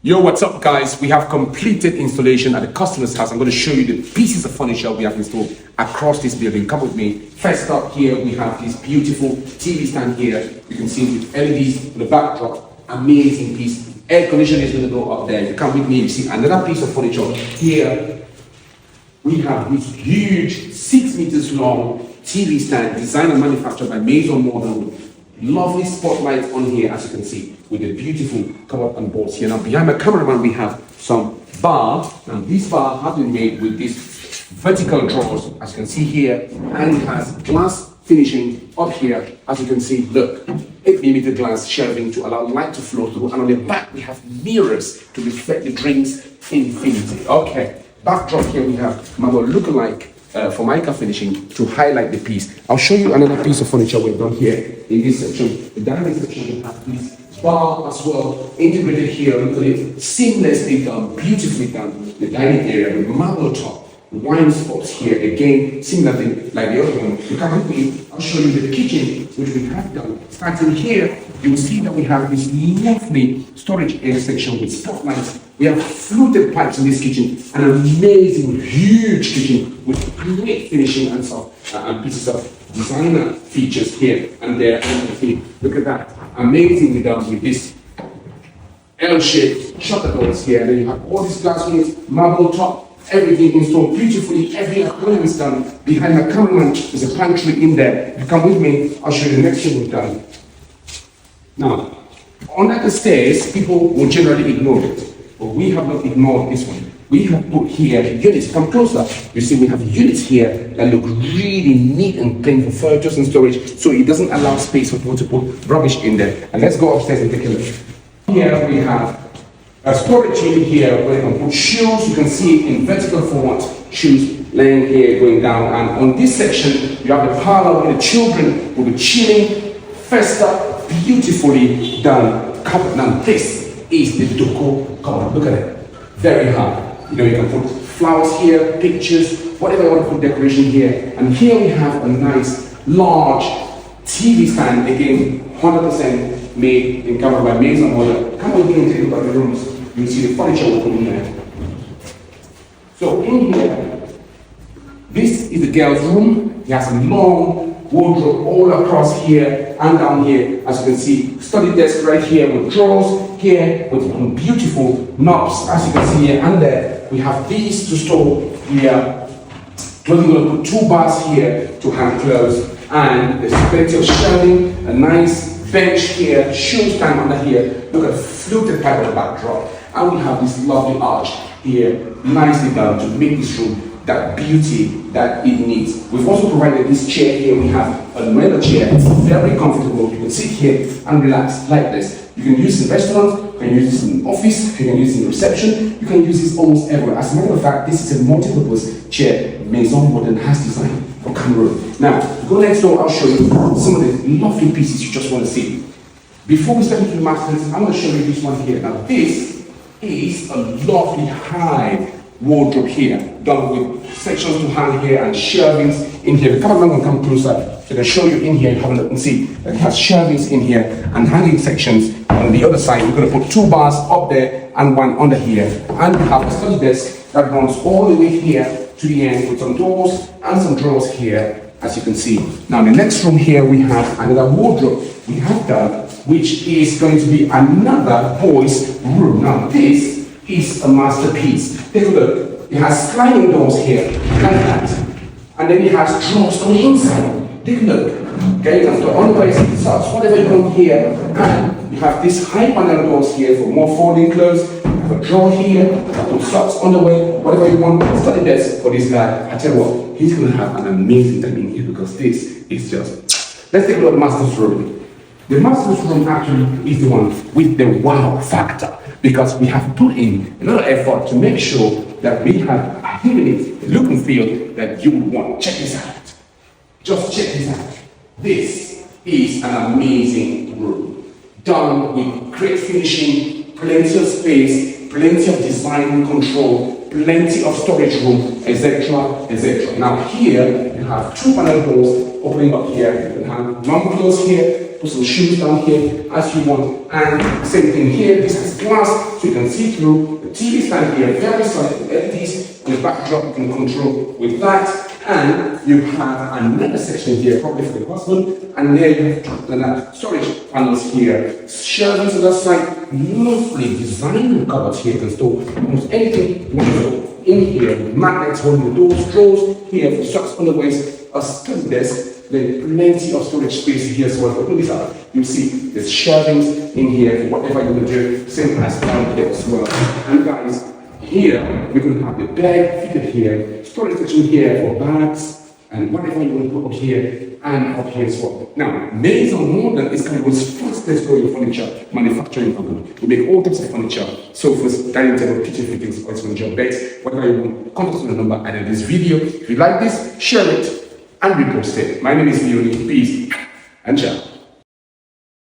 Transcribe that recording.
Yo, what's up guys? We have completed installation at the customer's house. I'm going to show you the pieces of furniture we have installed across this building. Come with me. First up here, we have this beautiful TV stand here. You can see with LEDs in the backdrop. Amazing piece. Air conditioner is going to go up there. You come with me, you see another piece of furniture. Here, we have this huge 6 meters long TV stand designed and manufactured by MAIMO. Lovely spotlight on here, as you can see, with the beautiful cover and boards here. Now, behind my cameraman, we have some bar. Now, this bar has been made with these vertical drawers, as you can see here, and it has glass finishing up here, as you can see. Look, 8mm glass shelving to allow light to flow through, and on the back we have mirrors to reflect the drinks infinity. Okay, backdrop here we have MAIMO lookalike Formica finishing to highlight the piece. I'll show you another piece of furniture we've done here in this section. The dining section we have this bar as well, integrated here. Look at it, seamlessly done, beautifully done. The dining area with marble top, wine spots here again, similar thing like the other one. You come with me, I'll show you the kitchen which we have done. Starting here, you will see that we have this lovely storage area section with spotlights. We have fluted pipes in this kitchen, an amazing, huge kitchen with great finishing and stuff, and pieces of designer features here and there. And look at that, amazingly done with this L-shaped shutter doors here. And then you have all these glass windows, marble top, everything installed beautifully. Every appointment is done. Behind my cameraman, there's a pantry in there. If you come with me, I'll show you the next thing we've done. Now, under the stairs, people will generally ignore it. But we have not ignored this one. We have put here units. Come closer. You see, we have units here that look really neat and clean for furniture and storage, so it doesn't allow space for people to put rubbish in there. And let's go upstairs and take a look. Here we have a storage unit here where you can put shoes. You can see it in vertical format. Shoes laying here, going down. And on this section, you have the parlor where the children will be chilling. First up, beautifully done carpet. Now this is the deco cupboard. Look at it. Very hard. You know, you can put flowers here, pictures, whatever you want to put decoration here. And here we have a nice, large TV stand, again, 100% made in Cameroon by MAIMO. Come with me and take a look at the rooms. You'll see the furniture we'll put in there. So in here, this is the girl's room. It has a long wardrobe all across here and down here. As you can see, study desk right here with drawers here with beautiful knobs, as you can see here and there. We have these to store here. We're going to put 2 bars here to hang clothes, and there's plenty of shelving, a nice bench here, shoe stand under here. Look at the fluted pipe on the backdrop, and we have this lovely arch here, nicely done to make this room that beauty that it needs. We've also provided this chair here. We have a leather chair. It's very comfortable. You can sit here and relax like this. You can use it in restaurants, you can use this in office, you can use it in reception, you can use this almost everywhere. As a matter of fact, this is a multi-purpose chair MAIMO has designed for Cameroon. Now, go next door, I'll show you some of the lovely pieces you just want to see. Before we step into the masters, I'm going to show you this one here. Now, this is a lovely high wardrobe here, done with sections to hang here and shelvings in here. The cameraman will come closer. So I can show you in here, have a look and see that it has shelvings in here and hanging sections. On the other side, we're going to put 2 bars up there and 1 under here. And we have a study desk that runs all the way here to the end with some doors and some drawers here, as you can see. Now, in the next room here, we have another wardrobe we have done, which is going to be another boys' room. Now, this is a masterpiece. Take a look. It has sliding doors here, like that. And then it has drawers on the inside. Take a look. Okay, you can put on the socks, whatever you want here. And you have this high panel doors here for more folding clothes. You have a drawer here, put socks on the way, whatever you want. Study desk for this guy. I tell you what, he's going to have an amazing time in here because this is just. Let's take a look at the master's room. The master's room actually is the one with the wow factor, because we have put in a lot of effort to make sure that we have given it the look and feel that you would want. Check this out. Just check this out. This is an amazing room, done with great finishing, plenty of space, plenty of design and control, plenty of storage room, etc., etc. Now here you have 2 panel doors opening up here. You can have long clothes here, put some shoes down here as you want. And same thing here, this is glass, so you can see through. The TV stand here, very solid for LEDs. The backdrop you can control with that. And you have another section here, probably for the husband. And there you have storage panels here. Shelving to that side, lovely design cupboards here. You can store almost anything you want to store in here. Magnets holding the doors, drawers here for socks, underwears, a study desk. There's plenty of storage space here as well. But look this out. You see there's shelvings in here for whatever you want to do. Same as down here as well. And guys, here we're going to have the bed fitted here, storage section here for bags and whatever you want to put up here and up here as well. Now, MAIMO Modern is Cameroon's fastest growing furniture manufacturing company. We make all types of furniture, sofas, dining table, kitchen fittings, all furniture, beds, whatever you want. Contact us on the number and in this video. If you like this, share it and repost it. My name is Leonie. Peace and ciao.